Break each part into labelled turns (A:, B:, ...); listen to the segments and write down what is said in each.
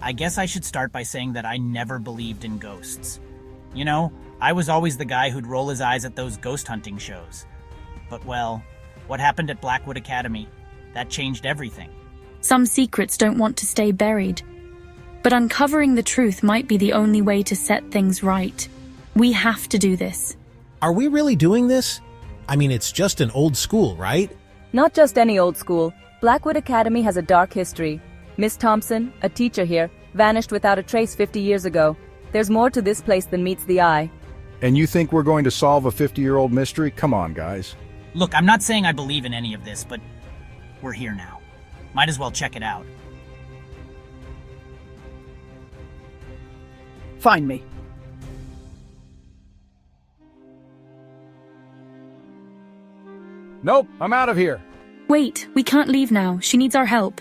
A: I guess I should start by saying that I never believed in ghosts. You know, I was always the guy who'd roll his eyes at those ghost hunting shows. But well, what happened at Blackwood Academy? That changed everything.
B: Some secrets don't want to stay buried. But uncovering the truth might be the only way to set things right. We have to do this.
C: Are we really doing this? I mean, it's just an old school, right?
D: Not just any old school. Blackwood Academy has a dark history. Miss Thompson, a teacher here, vanished without a trace 50 years ago. There's more to this place than meets the eye.
E: And you think we're going to solve a 50-year-old mystery? Come on, guys.
A: Look, I'm not saying I believe in any of this, but we're here now. Might as well check it out.
F: Find me.
E: Nope, I'm out of here.
B: Wait, we can't leave now. She needs our help.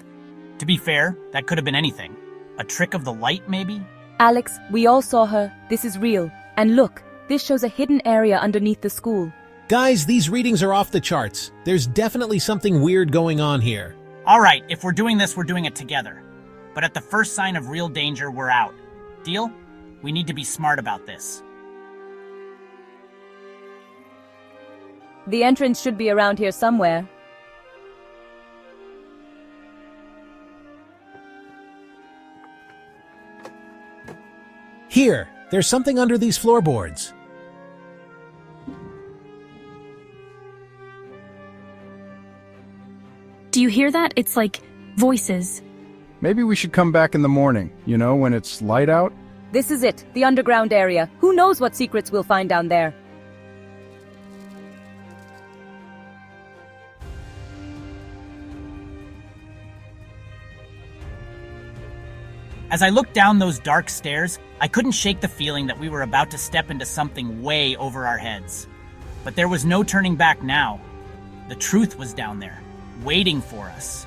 A: To be fair, that could have been anything. A trick of the light, maybe?
D: Alex, we all saw her. This is real. And look, this shows a hidden area underneath the school.
C: Guys, these readings are off the charts. There's definitely something weird going on here.
A: All right, if we're doing this, we're doing it together. But at the first sign of real danger, we're out. Deal? We need to be smart about this.
D: The entrance should be around here somewhere.
C: Here, there's something under these floorboards.
B: Do you hear that? It's like voices.
E: Maybe we should come back in the morning, you know, when it's light out?
D: This is it, the underground area. Who knows what secrets we'll find down there?
A: As I looked down those dark stairs, I couldn't shake the feeling that we were about to step into something way over our heads. But there was no turning back now. The truth was down there, waiting for us,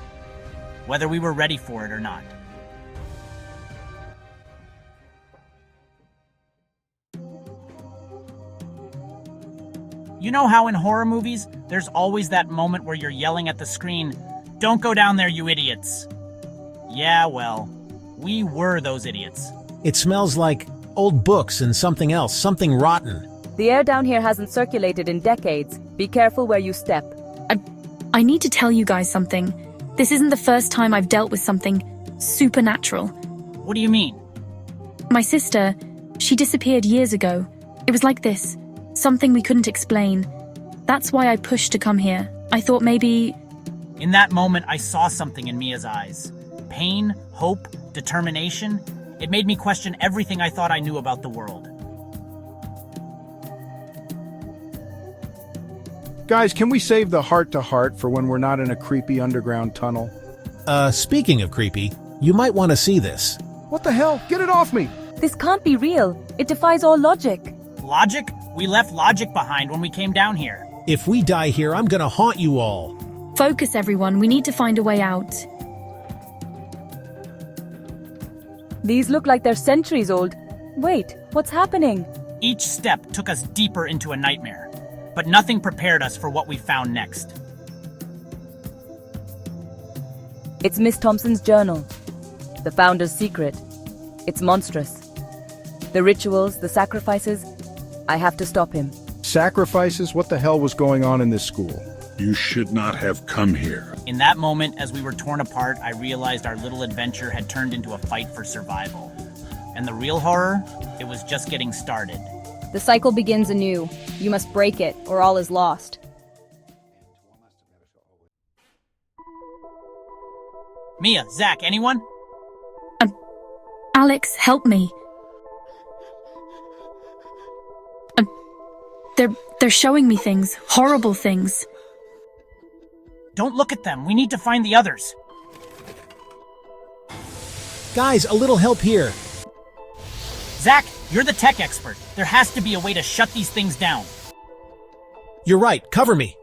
A: whether we were ready for it or not. You know how in horror movies, there's always that moment where you're yelling at the screen, "Don't go down there, you idiots!" Yeah, well, we were those idiots.
C: It smells like old books and something else, something rotten.
D: The air down here hasn't circulated in decades. Be careful where you step.
B: I need to tell you guys something. This isn't the first time I've dealt with something supernatural.
A: What do you mean?
B: My sister, she disappeared years ago. It was like this. Something we couldn't explain. That's why I pushed to come here. I thought maybe...
A: In that moment, I saw something in Mia's eyes. Pain, hope, determination. It made me question everything I thought I knew about the world.
E: Guys, can we save the heart-to-heart for when we're not in a creepy underground tunnel?
C: Speaking of creepy, you might want to see this.
E: What the hell? Get it off me!
D: This can't be real. It defies all logic.
A: Logic? We left logic behind when we came down here.
C: If we die here, I'm gonna haunt you all.
B: Focus, everyone. We need to find a way out.
D: These look like they're centuries old. Wait, what's happening?
A: Each step took us deeper into a nightmare, but nothing prepared us for what we found next.
D: It's Miss Thompson's journal. The founder's secret. It's monstrous. The rituals, the sacrifices. I have to stop him.
E: Sacrifices? What the hell was going on in this school?
G: You should not have come here.
A: In that moment, as we were torn apart, I realized our little adventure had turned into a fight for survival. And the real horror? It was just getting started.
H: The cycle begins anew. You must break it, or all is lost.
A: Mia, Zach, anyone?
B: Alex, help me. They're showing me things, horrible things.
A: Don't look at them. We need to find the others.
C: Guys, a little help here.
A: Zach, you're the tech expert. There has to be a way to shut these things down.
C: You're right, cover me.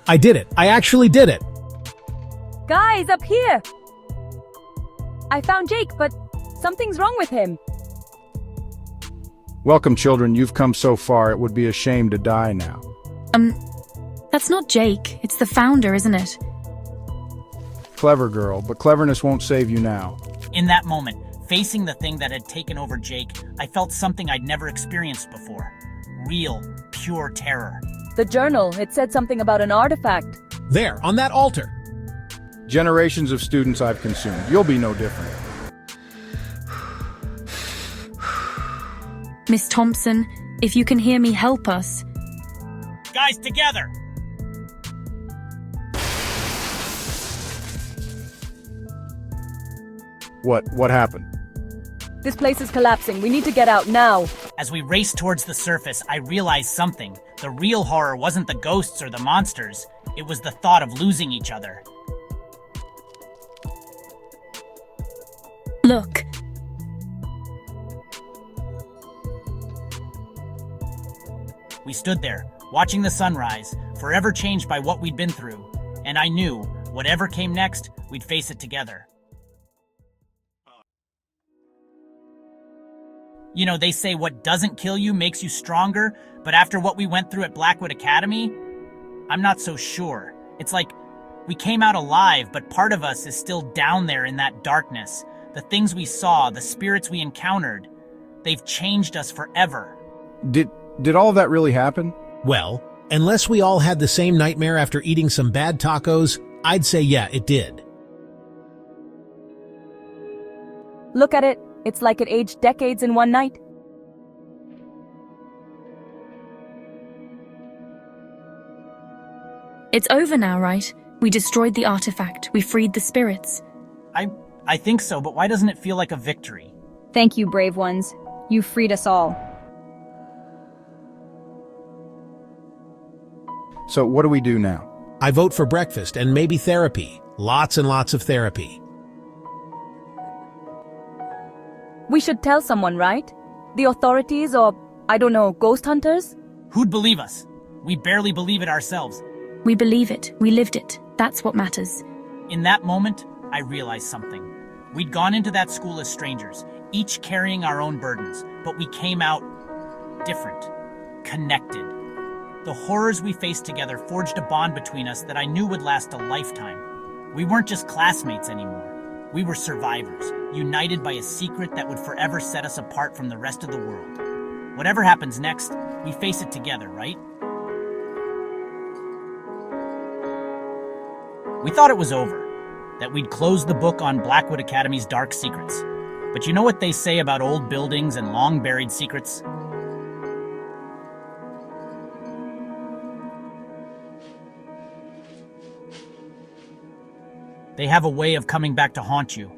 C: I did it. I actually did it.
D: Guys, up here! I found Jake, but something's wrong with him.
E: Welcome, children. You've come so far. It would be a shame to die now.
B: That's not Jake, it's the founder, isn't it?
E: Clever girl, but cleverness won't save you now.
A: In that moment, facing the thing that had taken over Jake, I felt something I'd never experienced before. Real, pure terror.
D: The journal, it said something about an artifact.
C: There, on that altar.
E: Generations of students I've consumed. You'll be no different.
B: Miss Thompson, if you can hear me, help us.
A: Guys, together!
E: What happened?
D: This place is collapsing. We need to get out now.
A: As we raced towards the surface, I realized something. The real horror wasn't the ghosts or the monsters. It was the thought of losing each other.
B: Look.
A: We stood there, watching the sunrise, forever changed by what we'd been through. And I knew, whatever came next, we'd face it together. You know, they say what doesn't kill you makes you stronger, but after what we went through at Blackwood Academy, I'm not so sure. It's like we came out alive, but part of us is still down there in that darkness. The things we saw, the spirits we encountered, they've changed us forever.
E: Did all of that really happen?
C: Well, unless we all had the same nightmare after eating some bad tacos, I'd say yeah, it did.
D: Look at it. It's like it aged decades in one night.
B: It's over now, right? We destroyed the artifact. We freed the spirits.
A: I think so, but why doesn't it feel like a victory?
H: Thank you, brave ones. You freed us all.
E: So what do we do now?
C: I vote for breakfast and maybe therapy. Lots and lots of therapy.
D: We should tell someone, right? The authorities or, I don't know, ghost hunters?
A: Who'd believe us? We barely believe it ourselves.
B: We believe it. We lived it. That's what matters.
A: In that moment, I realized something. We'd gone into that school as strangers, each carrying our own burdens, but we came out different, connected. The horrors we faced together forged a bond between us that I knew would last a lifetime. We weren't just classmates anymore. We were survivors, united by a secret that would forever set us apart from the rest of the world. Whatever happens next, we face it together, right? We thought it was over, that we'd closed the book on Blackwood Academy's dark secrets. But you know what they say about old buildings and long-buried secrets? They have a way of coming back to haunt you.